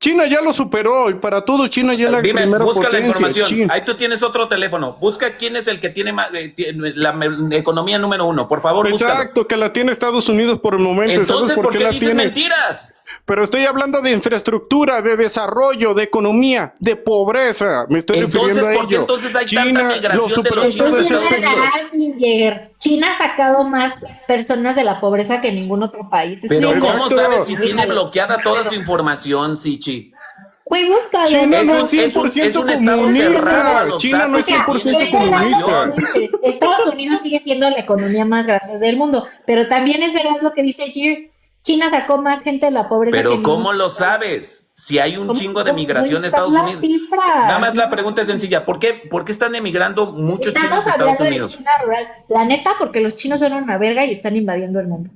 China ya lo superó y para todo China ya la primera busca potencia. La información. Ahí tú tienes otro teléfono. Busca quién es el que tiene la economía número 1. Por favor, búscalo. Exacto, que la tiene Estados Unidos por el momento. Entonces, ¿sabes por qué la dices tiene? Mentiras? Pero estoy hablando de infraestructura, de desarrollo, de economía, de pobreza. Me estoy refiriendo a ello. ¿Por qué entonces hay China tanta migración de los chinos? China ha sacado más personas de la pobreza que ningún otro país. Pero ¿cómo sabes si tiene bloqueada toda su información, Sichi? Güey, búscalo. China no es 100% comunista. China no es 100% comunista. Estados Unidos sigue siendo la economía más grande del mundo. Pero también es verdad lo que dice Gir. China sacó más gente de la pobreza. Pero ¿cómo lo sabes? Si hay un chingo de migración a Estados Unidos. Nada más la pregunta es sencilla. ¿Por qué están emigrando muchos chinos a Estados Unidos? La neta, porque los chinos son una verga y están invadiendo el mundo.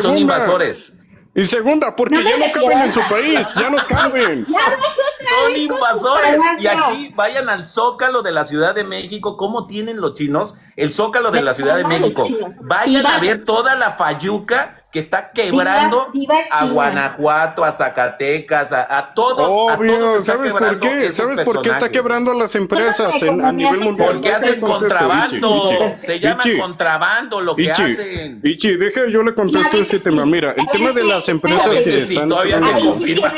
Son invasores. Y segunda, porque ya no caben en su país, ya no caben. Son invasores. Y aquí vayan al Zócalo de la Ciudad de México. ¿Cómo tienen los chinos el Zócalo de la Ciudad de México? Vayan a ver toda la fayuca que está quebrando a Guanajuato, a Zacatecas, a todos. Obvio, ¿sabes por qué? ¿Sabes por qué está quebrando las empresas a nivel mundial? Porque hacen contrabando. Se llama contrabando lo que hacen. Ichi, deja, yo le contesto ese tema. Mira, el tema de las empresas que están... Todavía no confirma.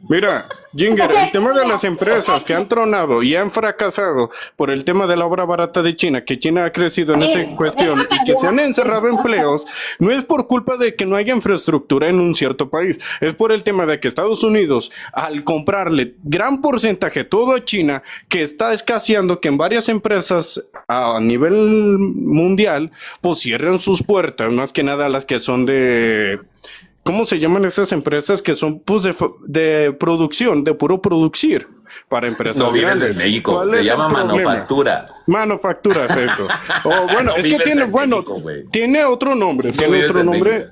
Mira, Ginger, el tema de las empresas que han tronado y han fracasado por el tema de la obra barata de China, que China ha crecido en esa cuestión y que se han encerrado empleos, no es por culpa de que no haya infraestructura en un cierto país, es por el tema de que Estados Unidos, al comprarle gran porcentaje todo a China, que está escaseando, que en varias empresas a nivel mundial, pues cierran sus puertas, más que nada las que son de... ¿Cómo se llaman esas empresas que son pues de producción, de puro producir para empresas no vives grandes? en México, se llama manufactura. Manufactura es eso. Bueno, No es que tiene, México, tiene otro nombre,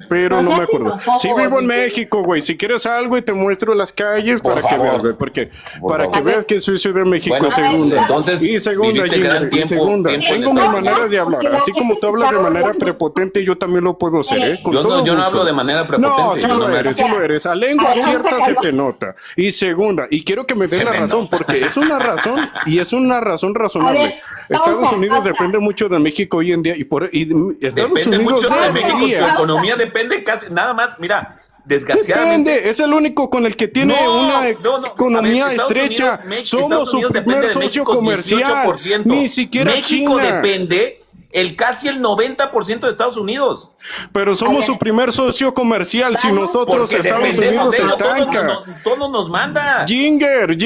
pero no me acuerdo. Sí vivo en México, güey. Si quieres algo y te muestro las calles Por para que favor. veas, güey, porque Por para favor. que veas que soy Ciudad de México, Bueno, segunda. entonces, Y segunda, viviste gran Ginger, y segunda. tiempo en Tengo mi Estados manera de hablar. Así como tú hablas de manera prepotente, yo también lo puedo hacer, ¿eh? Con Yo todo no gusto. hablo de manera prepotente. No, sí yo no lo me- eres, sí lo eres. A lengua cierta se te nota. Y segunda, y quiero que me des Se la me razón, nota. porque es una razón y es una razón razonable. A ver, Estados pausa, Unidos pausa. depende mucho de México hoy en día y Estados Depende Unidos mucho de México, su debería- economía depende casi, nada más, mira, desgraciadamente. Depende, es el único con el que tiene una economía A ver, Estados estrecha. Unidos, Estados Somos su Unidos depende primer de socio México comercial. 18%. Ni siquiera México China. depende casi el 90% de Estados Unidos. Pero somos su primer socio comercial. Si Vamos, nosotros, Porque Estados dependemos Unidos se de él, estanca. todo nos manda. Ginger,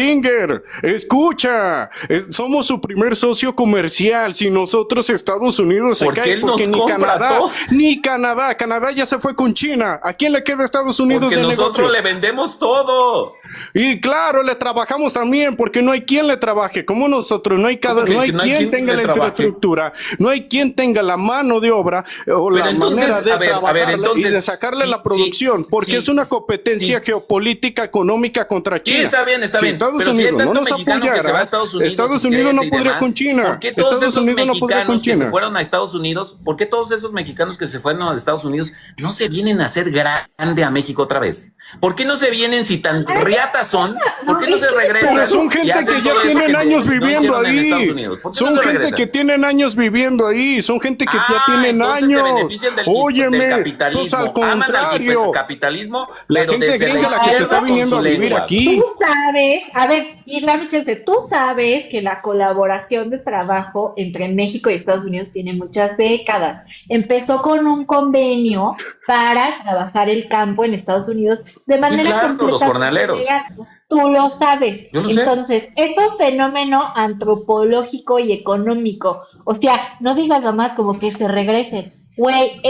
escucha, somos su primer socio comercial. Si nosotros Estados Unidos se Porque cae, él porque nos compra todo. ni Canadá ya se fue con China. ¿A quién le queda Estados Unidos Porque de nosotros negocio? le vendemos todo. Y claro, le trabajamos también, porque no hay quien le trabaje como nosotros, no hay ¿Cómo que no hay quien tenga le la trabaje? infraestructura, no hay quien tenga la mano de obra o Pero la entonces, manera de a ver, trabajar y entonces, de sacarle sí, la producción, sí, porque sí, es una competencia sí. geopolítica económica contra Sí, China. está bien, está Si bien. Estados Pero si hay Unidos no tanto nos mexicano que se va a apoyara, Estados Unidos, Estados y Unidos no crece y podría demás, con China. ¿por qué todos Estados esos Unidos no podría con mexicanos que se China. fueron a Estados Unidos, por qué todos esos mexicanos que se fueron a Estados Unidos no se vienen a hacer grande a México otra vez? ¿Por qué no se vienen si tan riatas son? ¿Por qué no se regresan? Pero son y gente hacen que ya todo eso tienen que años no viviendo hicieron en Estados ahí. Unidos? ¿Por qué Son no se gente regresan? que tienen años viviendo ahí. Son gente que ya Ah, tienen entonces años. se benefician del Óyeme, capitalismo. pues al Aman contrario. al capitalismo, La pero gente desde gringa, la que se izquierda está con viniendo su a vivir lengua. aquí. Tú sabes, a ver, Irla Michelce, tú sabes que la colaboración de trabajo entre México y Estados Unidos tiene muchas décadas. Empezó con un convenio para trabajar el campo en Estados Unidos de manera claro, los completamente jornaleros. legal. Tú lo sabes. Yo lo sé. Entonces, es un fenómeno antropológico y económico. O sea, no digas nomás como que se regresen. Güey,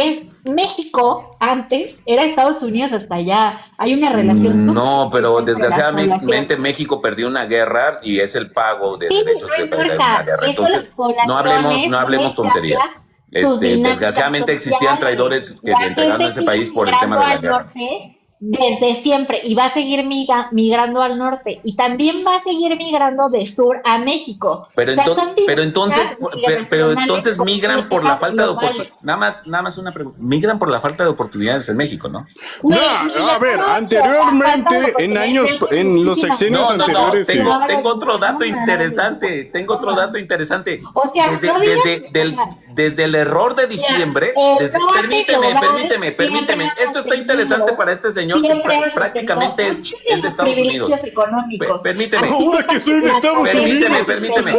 México antes era Estados Unidos hasta allá. Hay una relación. No, pero súper entre las desgraciadamente poblaciones. México perdió una guerra y es el pago de Sí, derechos no de perder importa. una guerra. Eso las Entonces, no hablemos tonterías. Desgraciadamente existían traidores que entraron a ese país por el tema de la guerra. Desde siempre, y va a seguir migrando al norte, y también va a seguir migrando de sur a México. Pero, O sea, son entonces migracionales migran por la falta de globales. oportunidades. Nada más una pregunta. Migran por la falta de oportunidades en México, ¿no? Güey, No, a ver, por la anteriormente, falta de en años, oportunidades, en los sexenios anteriores, sí. Tengo otro dato interesante. O sea, no digas- Desde el error de diciembre, permíteme, esto está interesante para este señor que prácticamente es de Estados Unidos. Permíteme. Ahora que soy de Estados Permíteme, Unidos. permíteme.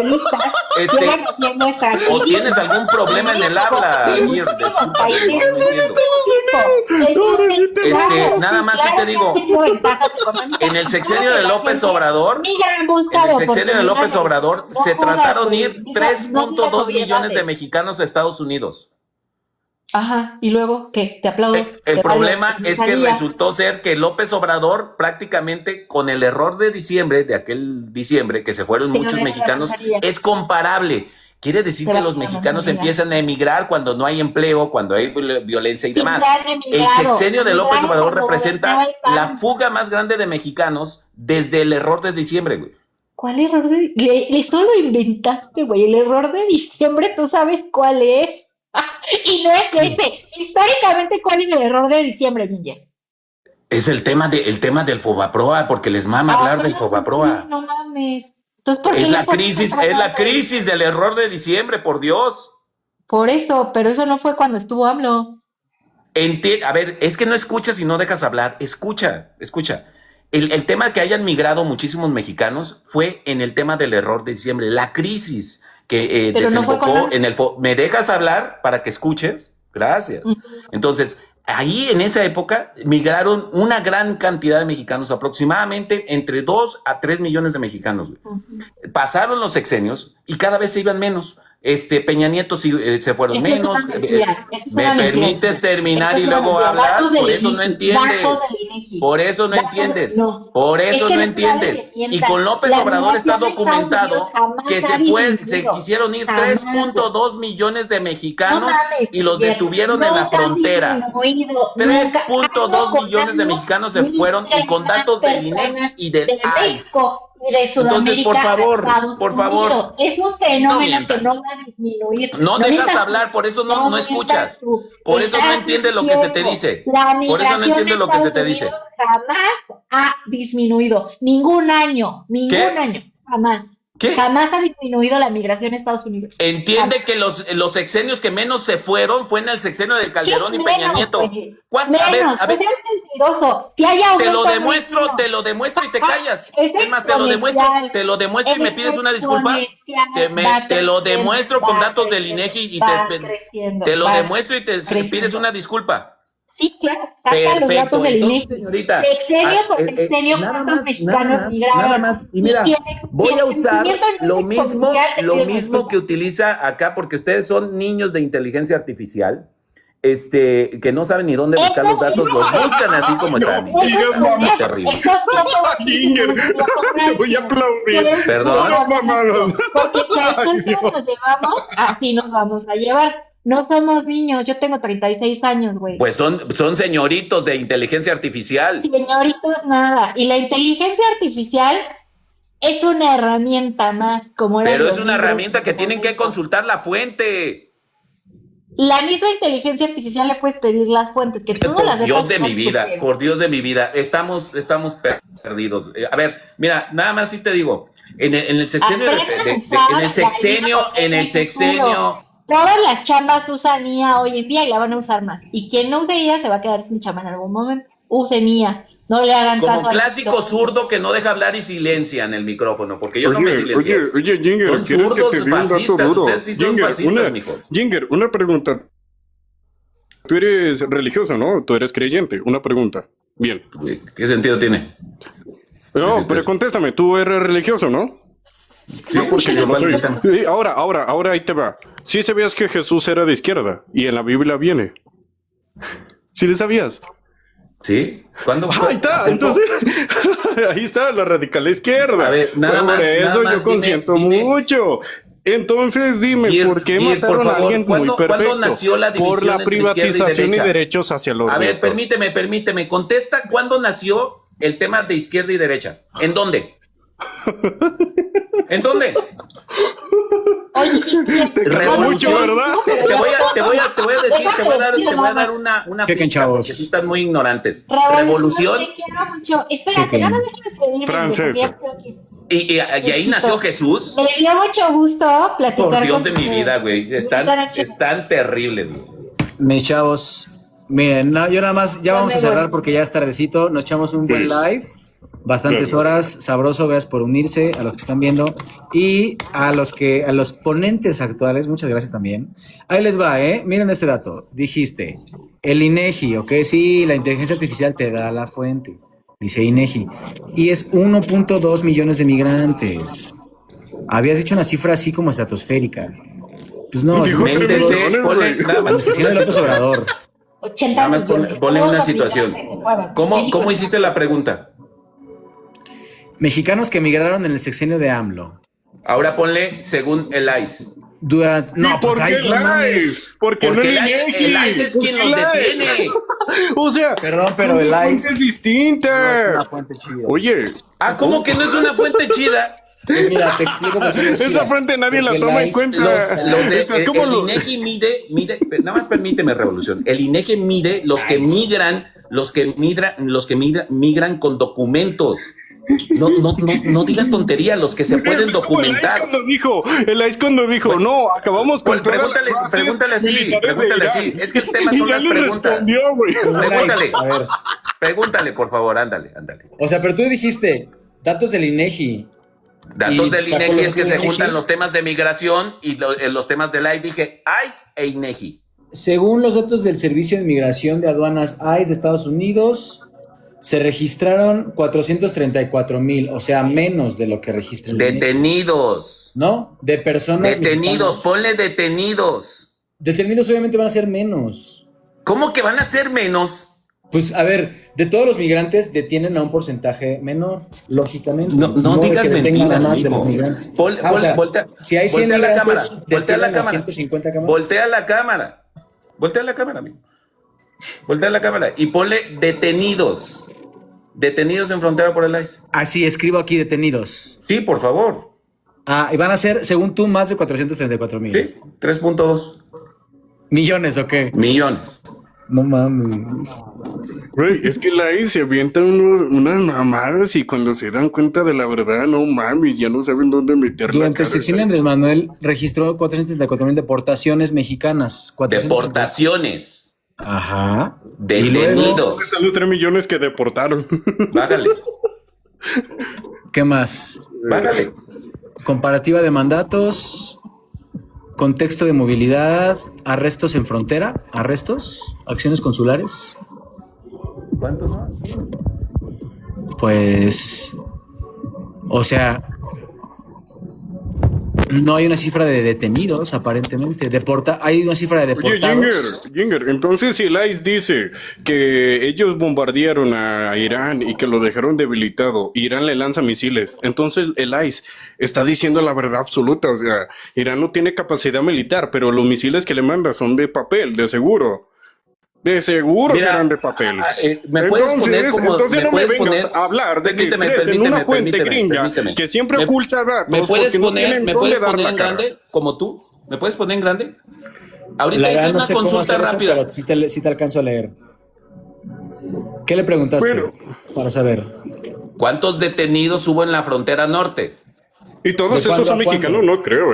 O tienes algún problema en el habla, Mir, disculpa, nada más sí te digo, en el sexenio de López Obrador, se trataron ir 3.2 millones de mexicanos a Estados Unidos. Ajá, y luego, ¿qué? Te aplaudo. El problema es que resultó ser que López Obrador prácticamente con el error de diciembre, de aquel diciembre, que se fueron muchos mexicanos, es comparable. Quiere decir que los mexicanos empiezan a emigrar cuando no hay empleo, cuando hay violencia y demás. El sexenio de López Obrador representa la fuga más grande de mexicanos desde el error de diciembre, güey. ¿Cuál error de eso lo inventaste, güey? El error de diciembre, tú sabes cuál es. Y no es ese. Históricamente, ¿cuál es el error de diciembre, Miguel? Es el tema del Fobaproa, porque les mama hablar del Fobaproa. No mames. Entonces, ¿por qué Es le la pones crisis del error de diciembre, por Dios. Por eso, pero eso no fue cuando estuvo AMLO. A ver, es que no escuchas y no dejas hablar. Escucha. el tema que hayan migrado muchísimos mexicanos fue en el tema del error de diciembre, la crisis que desembocó en el... ¿Me dejas hablar para que escuches? Gracias. Entonces, ahí en esa época migraron una gran cantidad de mexicanos, aproximadamente entre 2 a 3 millones de mexicanos. Pasaron los sexenios y cada vez se iban menos. Peña Nieto se fueron menos. ¿Me permites terminar y luego hablas? Por eso no entiendes. Por eso no entiendes. Por eso no entiendes. Y con López Obrador está documentado que se quisieron ir 3.2 millones de mexicanos y los detuvieron en la frontera. 3.2 millones de mexicanos se fueron y con datos del INEGI y del ICE. Entonces, por favor. Es un fenómeno que no va a disminuir. No dejas hablar, por eso no escuchas. Por eso no entiendes lo que se te dice. Por eso no entiendes lo que se te dice. Jamás ha disminuido. Ningún año, jamás. ¿Qué? Jamás ha disminuido la migración a Estados Unidos. Entiende que los sexenios que menos se fueron fue en el sexenio de Calderón y Peña Nieto. ¿Cuánto? A ver. Es mentiroso. Si hay te lo demuestro y te callas. Es más, te lo demuestro y me pides una disculpa. Te lo demuestro con datos del INEGI y te lo demuestro y te pides una disculpa. Sí, claro, saca los datos del INEGI. Señorita, sexenio por sexenio, ¿cuántos mexicanos migraron? Nada más. Y mira, voy a usar lo mismo que utiliza acá, porque ustedes son niños de inteligencia artificial, que no saben ni dónde buscar los datos, los buscan así como están. Es terrible. Te voy a aplaudir. Perdón. Porque si nos llevamos, así nos vamos a llevar. No somos niños, yo tengo 36 años, güey. Pues son señoritos de inteligencia artificial. Señoritos, nada. Y la inteligencia artificial es una herramienta más, como era. Pero es una herramienta que tienen que consultar la fuente. La misma inteligencia artificial le puedes pedir las fuentes, que tú no las dejas. Por Dios de mi vida, estamos perdidos. A ver, mira, nada más sí te digo, en el sexenio. Todas las chambas usan IA hoy en día y la van a usar más. Y quien no use IA se va a quedar sin chamba en algún momento. Usen IA. No le hagan caso. Como clásico zurdo que no deja hablar y silencia en el micrófono, porque yo no me silencié. Oye, Ginger, ¿quieres que te dé un dato duro? Ginger, una pregunta. Tú eres religioso, ¿no? Tú eres creyente. Una pregunta. Bien. ¿Qué sentido tiene? No, pero contéstame. Tú eres religioso, ¿no? Sí, porque yo lo soy. Sí, ahora ahí te va. Sí sabías que Jesús era de izquierda y en la Biblia viene. ¿Sí le sabías? Sí. ¿Cuándo? Ahí está, entonces ahí está la radical izquierda. A ver, por eso yo consiento mucho. Entonces dime, ¿por qué mataron a alguien muy perfecto? Nació la división por la privatización y derechos hacia los ricos? A ver, permíteme. Contesta, ¿cuándo nació el tema de izquierda y derecha? ¿En dónde? ¿En dónde? Te cago mucho, ¿verdad? Te voy a dar una pista, porque sí están muy ignorantes. Revolución. Te quiero mucho. Espérate, nada más despedirme. Francesa. Y ahí nació Jesús. Me dio mucho gusto platicar. Por Dios de mi vida, güey. Están terribles, güey. Mis chavos, miren, yo nada más, ya vamos a cerrar porque ya es tardecito. Nos echamos un buen live. Bastantes horas, sabroso, gracias por unirse, a los que están viendo y a los ponentes actuales, muchas gracias también. Ahí les va, miren este dato, dijiste, el INEGI, ok, sí, la inteligencia artificial te da la fuente, dice INEGI, y es 1.2 millones de migrantes. Habías dicho una cifra así como estratosférica. Pues no, la sección de López Obrador. 80 nada más ponle una situación. ¿Cómo hiciste la pregunta? Mexicanos que emigraron en el sexenio de AMLO. Ahora ponle según el ICE. No, ¿por qué el ICE? Porque no el INEGI. El ICE es quien los detiene. O sea, perdón, pero el ICE es distintas. No es una fuente chida. Oye. ¿Cómo que no es una fuente chida? Mira, te explico por qué no es chida. Esa fuente nadie la toma en cuenta. El INEGI mide, nada más permíteme, Revolución. El INEGI mide los que migran con documentos. No digas tontería, los que se pueden documentar. El ICE cuando dijo, no, acabamos con pregúntale así. Es que el tema son las preguntas. Respondió, güey. Pregúntale. A ver, Pregúntale, por favor, ándale. O sea, pero tú dijiste datos del INEGI. Datos del INEGI es que se INEGI. juntan los temas de migración y los temas del ICE. Dije ICE e INEGI. Según los datos del Servicio de Migración de Aduanas ICE de Estados Unidos, se registraron 434,000, o sea, menos de lo que registra el INEGI. Detenidos. ¿No? De personas Detenidos, mexicanas. ponle detenidos. Detenidos obviamente van a ser menos. ¿Cómo que van a ser menos? Pues, a ver, de todos los migrantes detienen a un porcentaje menor, lógicamente. No digas de que detengan mentiras, a más de mijo. los migrantes. O sea, si hay 100 voltea la migrantes, cámara, voltea la detienen a cámara. 150 cámaras. Voltea la cámara. Voltea la cámara, amigo. Voltea la cámara y ponle detenidos. Detenidos en frontera por el ICE. Así, escribo aquí detenidos. Sí, por favor. Y van a ser, según tú, más de 434,000. Sí, 3.2 ¿Millones o qué? millones. No mames. Güey, es que la ICE se avientan unas mamadas y cuando se dan cuenta de la verdad, no mames, ya no saben dónde meter Durante la el sexenio de Andrés Manuel registró 434,000 deportaciones mexicanas. 434. Deportaciones. Ajá. Detenidos. ¿Dónde están los 3 millones que deportaron? Bájale. ¿Qué más? Bájale. Comparativa de mandatos, contexto de movilidad, arrestos en frontera, acciones consulares. ¿Cuántos más? Pues, o sea, no hay una cifra de detenidos, aparentemente. Hay una cifra de Oye, deportados. Jinger, entonces si el ICE dice que ellos bombardearon a Irán y que lo dejaron debilitado, Irán le lanza misiles, entonces el ICE está diciendo la verdad absoluta, o sea, Irán no tiene capacidad militar, pero los misiles que le manda son de papel, de seguro. De seguro Mira, serán de papel. ¿me puedes poner como- entonces me no me puedes vengas poner- a hablar de que Permíteme, crees en una permíteme, fuente permíteme, gringa permíteme. que siempre Me- oculta datos ¿Me puedes porque no poner, tienen me dónde puedes dar poner la en cara. grande como tú? ¿Me puedes poner en grande? Ahorita La hice verdad no una sé cómo consulta hacer eso, rápida. pero sí te alcanzo a leer. ¿Qué le preguntaste? Bueno. Para saber. ¿Cuántos detenidos hubo en la frontera norte? Y todos ¿De esos cuándo son a cuándo? mexicanos, no creo,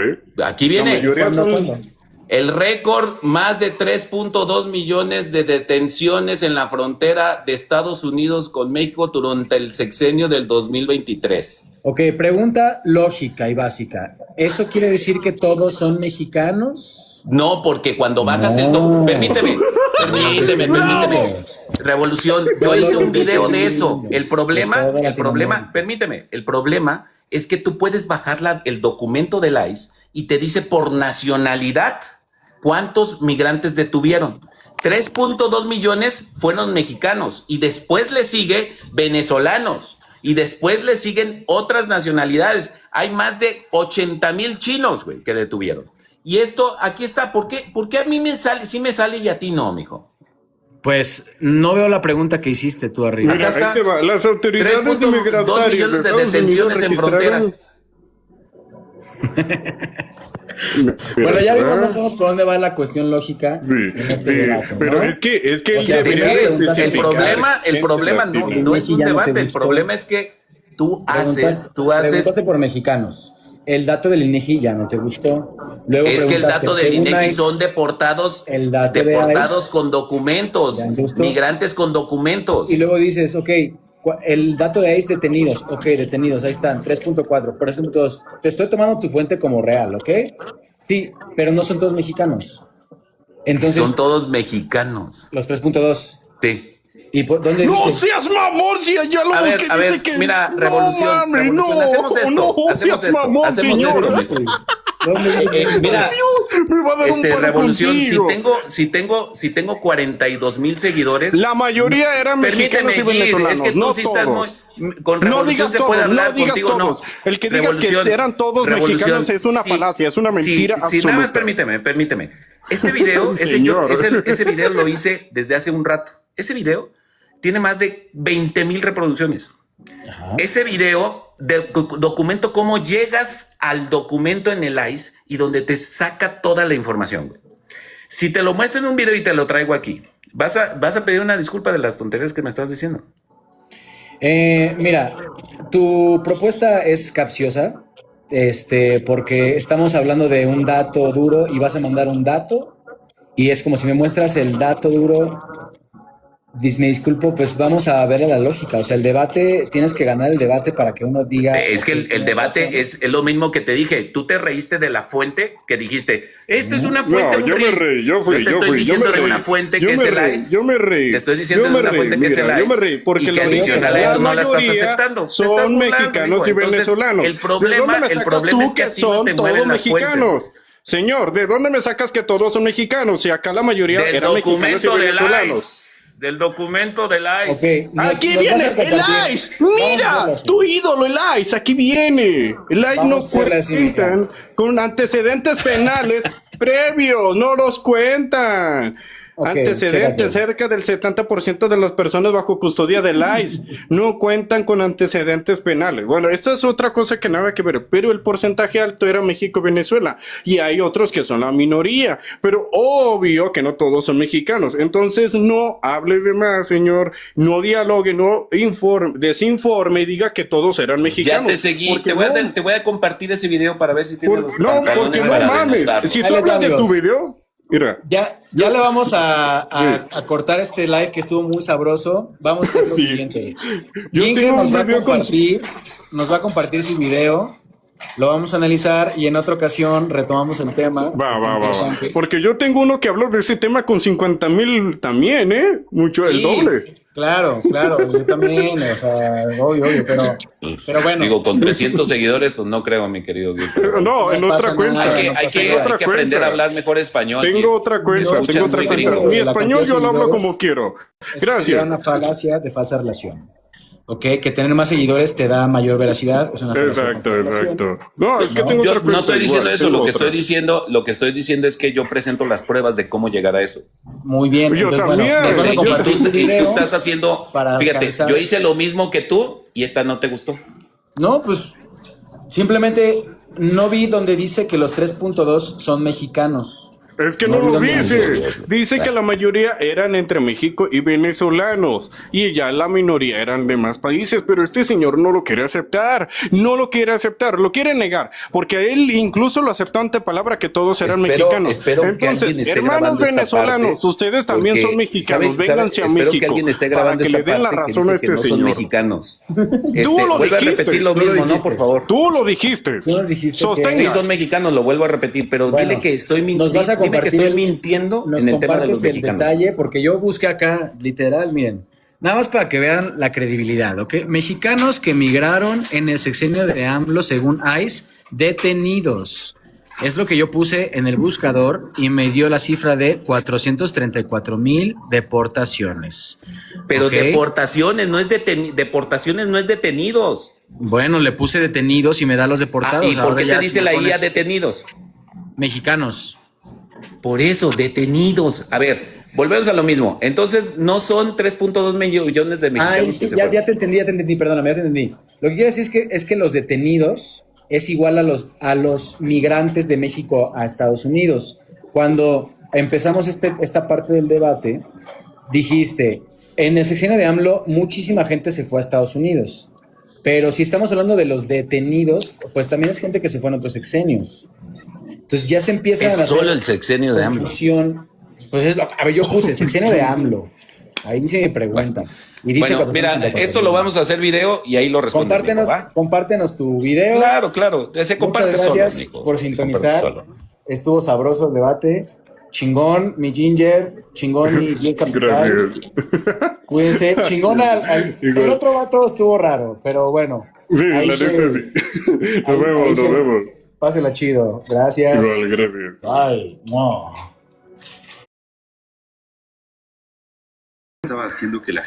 Aquí La viene. mayoría ¿Cuándo, son... cuándo? El récord, más de 3.2 millones de detenciones en la frontera de Estados Unidos con México durante el sexenio del 2023. Ok, pregunta lógica y básica. ¿Eso quiere decir que todos son mexicanos? No, porque cuando bajas el... No. Permíteme. Revolución, yo hice un video de eso. El problema, permíteme, el problema es que tú puedes bajar el documento del ICE y te dice por nacionalidad cuántos migrantes detuvieron. 3.2 millones fueron mexicanos y después le sigue venezolanos y después le siguen otras nacionalidades. Hay más de 80,000 chinos, güey, que detuvieron. Y esto, aquí está. ¿Por qué a mí sí me sale y a ti no, mijo? Pues no veo la pregunta que hiciste tú arriba. Mira, Acá está. ahí te va. Las autoridades 3.2 migratorias millones de Estados detenciones Unidos en frontera. Bueno, ya vimos más o menos por dónde va la cuestión lógica. Sí, en este sí, debate, ¿no? pero es que O él sea, debería primero de preguntaste- El especificar. problema no es un Ya no te debate, el gustó. problema es que tú haces. Preguntaste por mexicanos. El dato del INEGI ya no te gustó. Luego Es que el preguntaste, dato del según INEGI ICE, son deportados el dato de ICE, con documentos, ¿ya te gustó? migrantes con documentos. y luego dices, ok, el dato de ICE detenidos, ok, detenidos, ahí están, 3.4, pero 3.2. Te estoy tomando tu fuente como real, ¿ok? Sí, pero no son todos mexicanos. Entonces, Son todos mexicanos. los 3.2. Sí. ¿Y dónde No dice? seas mamón, si allá lo A ver, que a dice ver, que mira, no Revolución, mames, Revolución, no, hacemos esto, no hacemos seas esto, mamón, hacemos señor. esto. ¿Dónde? Mira, Me va a dar un paro Revolución, contigo. si tengo 42,000 seguidores. La mayoría eran Permíteme, mexicanos y Gil, venezolanos, es que tú no sí estás todos. con No Revolución digas se todos, puede hablar, no digas contigo todos. no. El que digas que Revolución, eran todos mexicanos es una falacia, es una mentira sí, nada más absoluta. permíteme. Este video, Señor. ese video lo hice desde hace un rato. Ese video tiene más de 20,000 reproducciones. Ajá. Ese video documento cómo llegas al documento en el ICE y donde te saca toda la información, güey. Si te lo muestro en un video y te lo traigo aquí, vas a pedir una disculpa de las tonterías que me estás diciendo. Mira, tu propuesta es capciosa, porque estamos hablando de un dato duro y vas a mandar un dato y es como si me muestras el dato duro Me disculpo, pues vamos a ver la lógica. O sea, el debate, tienes que ganar el debate para que uno diga. Es que el debate es lo mismo que te dije. Tú te reíste de la fuente que dijiste, esto es una fuente. No, yo me reí, yo te estoy diciendo de una fuente que es el AIS. Yo me reí. Te estoy diciendo de una fuente que es el AIS. Yo me reí, porque y que adicional a eso no la estás aceptando. Son mexicanos y venezolanos. El problema es que son todos mexicanos. Señor, ¿de dónde me sacas que todos son mexicanos? Si acá la mayoría eran mexicanos y venezolanos. Del documento del ICE. Okay, aquí viene el ICE. Mira, tu ídolo, el ICE. Aquí viene. El ICE no cuentan con antecedentes penales previos. No los cuentan. Antecedentes, cerca del 70% de las personas bajo custodia del ICE no cuentan con antecedentes penales. Bueno, esta es otra cosa que nada que ver, pero el porcentaje alto era México-Venezuela y hay otros que son la minoría, pero obvio que no todos son mexicanos. Entonces no hables de más, señor, no dialogue, no desinforme y diga que todos eran mexicanos. Ya te seguí, te voy a compartir ese video para ver si tienes los no, porque no mames, si tú hablas de tu video... Mira. Ya le vamos a cortar este live que estuvo muy sabroso. Vamos a hacer lo siguiente. Ginger nos va a compartir su video. Lo vamos a analizar y en otra ocasión retomamos el tema. Va. Porque yo tengo uno que habló de ese tema con 50,000 también, Mucho, el doble. Claro, yo también, o sea, obvio, pero bueno. Digo, con 300 seguidores, pues no creo, mi querido Guillermo. No, en otra cuenta. Hay que aprender a hablar mejor español. Tengo otra cuenta, Mi español yo lo hablo como quiero. Gracias. Es una falacia de falsa relación. ¿Ok? Que tener más seguidores te da mayor veracidad. Es una exacto. No, es que tengo otra cuenta. No estoy diciendo eso. Lo que estoy diciendo es que yo presento las pruebas de cómo llegar a eso. Muy bien. Yo también. Tú estás haciendo. Fíjate, yo hice lo mismo que tú y esta no te gustó. No, pues simplemente no vi donde dice que los 3.2 son mexicanos. Es que no lo dice. Dice que la mayoría eran entre México y venezolanos. Y ya la minoría eran de más países. Pero este señor no lo quiere aceptar. Lo quiere negar. Porque a él incluso lo aceptó ante palabra que todos eran mexicanos. Entonces, hermanos venezolanos, ustedes también son mexicanos. Vénganse a México para que le den la razón a este no señor. Son mexicanos. Tú lo dijiste. A repetir lo mismo, ¿no? Por favor. Tú lo dijiste. Sostenga. Sí, son mexicanos, lo vuelvo a repetir. Pero dile que estoy mintiendo. Que estoy mintiendo en el tema de los mexicanos. Detalle, porque yo busqué acá, literal, miren, nada más para que vean la credibilidad, ¿ok? Mexicanos que emigraron en el sexenio de AMLO, según ICE, detenidos. Es lo que yo puse en el buscador y me dio la cifra de 434,000 deportaciones. Pero ¿okay? Deportaciones no es detenidos. Bueno, le puse detenidos y me da los deportados. ¿Y por qué te dice la IA detenidos? Mexicanos. Por eso, detenidos. A ver, volvemos a lo mismo. Entonces, no son 3.2 millones de mexicanos. Sí, ya te entendí, perdóname, ya te entendí. Lo que quiero decir es que los detenidos es igual a los migrantes de México a Estados Unidos. Cuando empezamos esta parte del debate, dijiste, en el sexenio de AMLO, muchísima gente se fue a Estados Unidos. Pero si estamos hablando de los detenidos, pues también es gente que se fue en otros sexenios. Entonces ya se empieza a hacer solo el sexenio de AMLO. Pues a ver, yo puse el sexenio de AMLO. Ahí dice mi pregunta. Y dice bueno, mira, esto lo vamos a hacer video y ahí lo respondemos. Compártenos tu video. Claro. Se comparte muchas gracias solo, por sintonizar. Estuvo sabroso el debate. Chingón, mi Ginger. Chingón, mi bien capital. Gracias. Cuídense. Chingón el otro vato estuvo raro, pero bueno. Sí, la neta sí. Nos vemos. Pásela chido. Gracias. Igual, gracias. Bye. No. Estaba haciendo que la gente